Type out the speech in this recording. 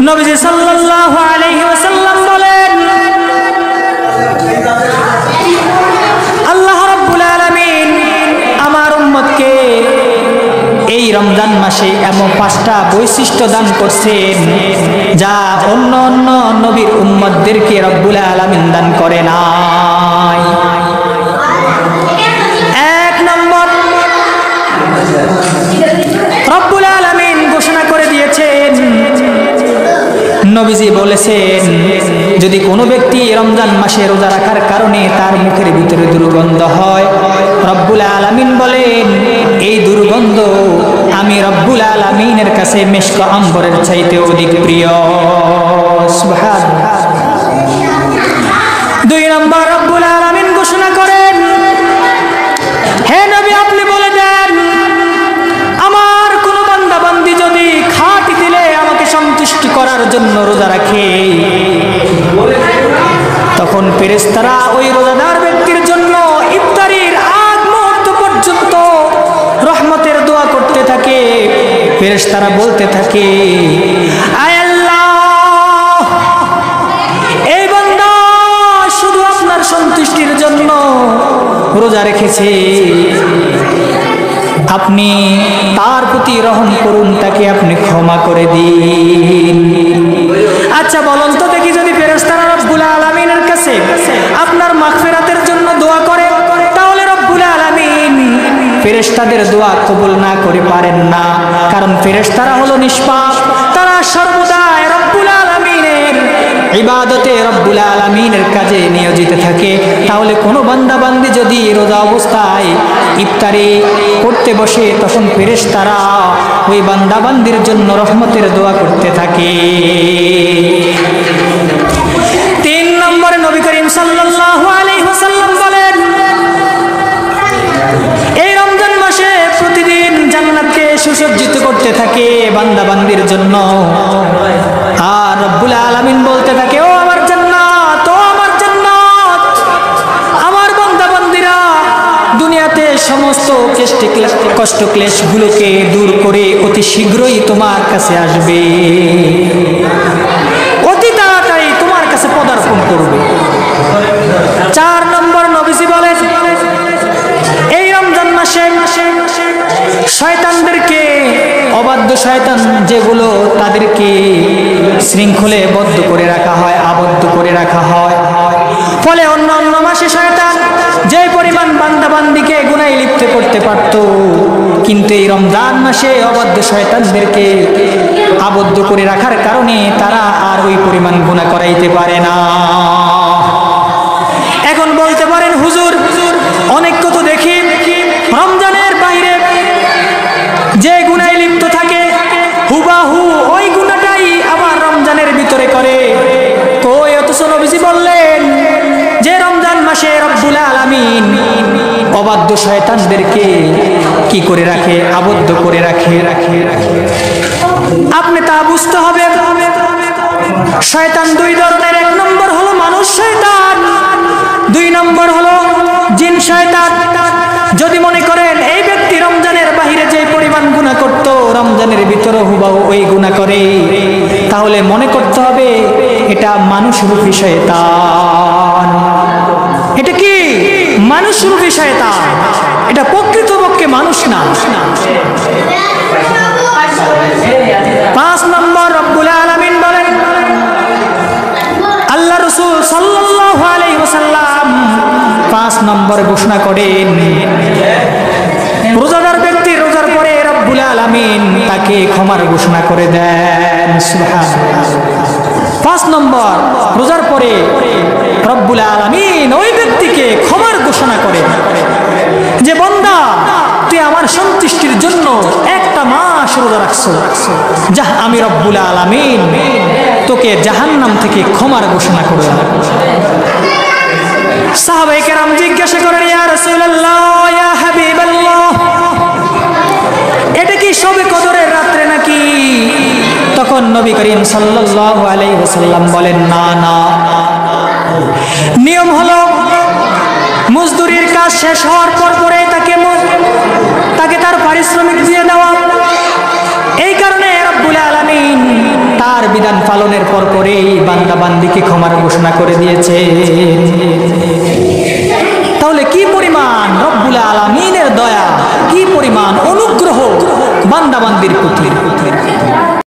নবীজি সাল্লাল্লাহু আলাইহি ওয়াসাল্লাম বলেন, আল্লাহ রাব্বুল আলামিন আমার উম্মতকে এই রমজান মাসে এমন 5টা বৈশিষ্ট্য দান করছেন যা অন্য অন্য নবীর উম্মতদেরকে রব্বুল আলামিন দান করে নাই। 1 নম্বর, রব্বুল আলামিন ঘোষণা করে দিয়েছেন, নবীজি বলেছেন, যদি কোনো ব্যক্তি রমজান মাসে রোজা রাখার কারণে তার মুখের ভিতরে দুর্গন্ধ হয়, রব্বুল আলামিন বলেন এই দুর্গন্ধ আমি রব্বুল আলামিনের কাছে মিশক আম্বরের চাইতে অধিক প্রিয়। সুবহানাল্লাহ। 2 নম্বর, রব্বুল আলামিন ঘোষণা করেন, হে নবী আপনি বলে দেন আমার কোন বান্দা বান্দি যদি খাঁটি দিলে আমাকে সন্তুষ্টি করার জন্য রোজা রাখে, তখন ফেরেশতারা ওই রোজাদার ব্যক্তির জন্য ইফতারির আগ মুহূর্ত পর্যন্ত রহমতের দোয়া করতে থাকে। ফেরেশতারা বলতে থাকে, আয় আল্লাহ, এই বান্দা শুধু আপনার সন্তুষ্টির জন্য রোজা রেখেছে, আপনি তার প্রতি রহম করুন, তাকে আপনি ক্ষমা করে দিন। আচ্ছা বলুন তো দেখি, যদি ফেরেশতারা রব্বুল আলামিনের কাছে আপনার মাগফিরাতের জন্য দোয়া করে, তাহলে রব্বুল আলামিন ফেরেশতাদের দোয়া কবুল না করে পারেন না, কারণ ফেরেশতারা হলো নিষ্পাপ, তারা সর্বদা রব্বুল আলামিনের ইবাদতে রব্বুল আলামিনের কাজে নিয়োজিত থাকে। তাহলে কোনো বান্দা বান্দি যদি রোজা অবস্থায় ইফতারি করতে বসে, তখন ফেরেশতারা ওই বান্দা বান্দির জন্য রহমতের দোয়া করতে থাকে। 3 নম্বরে নবী করিম সাল্লাল্লাহু আলাইহি ওয়াসাল্লাম বলেন, এই রমজান মাসে প্রতিদিন জান্নাতকে সুসজ্জিত করতে থাকে বান্দা বান্দির জন্য, আর রব্বুল আলামিন বলতে থাকে, ও আমার জান্নাত, ও আমার জান্নাত, আমার বান্দা বান্দিরা দুনিয়াতে সমস্ত কষ্ট ক্লেশগুলোকে দূর করে অতি শীঘ্রই তোমার কাছে আসবে, অতি তাড়াতাড়ি তোমার কাছে পদার্পণ করবে। 4 নম্বর, নবীজি বলেন, এই রমজান মাসে শয়তানদেরকে, অবাধ্য শয়তান যেগুলো, তাদেরকে শৃঙ্খলে বদ্ধ করে রাখা হয়, আবদ্ধ করে রাখা হয়। ফলে অন্য অন্য মাসে শয়তান যে পরিমাণ বান্দা বান্দিকে গুনাহে লিপ্ত করতে পারত, কিন্তু এই রমজান মাসে অবাধ্য শয়তানদেরকে আবদ্ধ করে রাখার কারণে তারা আর ওই পরিমাণ গুনাহ করাইতে পারে না। এখন বলতে পারেন, হুজুর অনেক কত দেখি রমজানের বাইরে যে গুনাহে লিপ্ত থাকে হুবাহু ওই গুনাহটাই আবার রমজানের ভিতরে করে। কই, অথচ নবীজি বললেন যে রমজান মাসে রব্বুল আলামিন অবাধ্য শয়তানদেরকে কি করে রাখে, আবদ্ধ করে রাখে। আপনি তা বুঝতে হবে। শয়তান 2 ধরনের, 1 নম্বর হলো মানুষ শয়তান, 2 নম্বর হলো জিন শয়তান। যদি মনে করেন এই ব্যক্তি রমজানের বাহিরে যে পরিমাণ গুনাহ করত, রমজানের ভিতরে হুবাহু ওই গুনাহ করে, তাহলে মনে করতে হবে এটা মানুষরূপী শয়তান। এটা কি? মানুষরূপী শয়তান, এটা প্রকৃতপক্ষে মানুষ না। 5 নম্বর, রব্বুল আলামিন বলেন, আল্লাহ রাসূল সাল্লাল্লাহু আলাইহি ওয়াসাল্লাম 5 নম্বর ঘোষণা করেন, রোজাদার ব্যক্তি রোজার পরে রব্বুল আলামিন তাকে ক্ষমার ঘোষণা করে দেন। সুবহানাল্লাহ। 5 নম্বর, রোজার পরে রব্বুল আলামিন ওই ব্যক্তিকে ক্ষমার ঘোষণা করেন যে বান্দা তুই আমার সন্তুষ্টির জন্য 1টা মাস রোজা রাখছো, যা আমি রব্বুল আলামিন তোকে জাহান্নাম থেকে ক্ষমার ঘোষণা করলাম। সাহাবায়ে কেরাম জিজ্ঞাসা করেন, ইয়া রাসূলুল্লাহ, ইয়া হাবিবাল্লাহ, এটা কি শবে কদরের রাত্রে নাকি? তখন নবী করিম সাল্লাল্লাহু আলাইহি ওয়াসাল্লাম বলেন, না না, নিয়ম হলো মজদুরির কাজ শেষ হওয়ার পরে তাকে তার পারিশ্রমিক দিয়ে দেওয়া। এই কারণে রব্বুল আলামিন তার বিধান বিধান পালনের পর পরেই বান্দা বান্দিকে ক্ষমার ঘোষণা করে দিয়েছে। তাহলে কি পরিমাণ রব্বুল আলামিনের দয়া, কি পরিমাণ অনুগ্রহ বান্দা বান্দির প্রতি।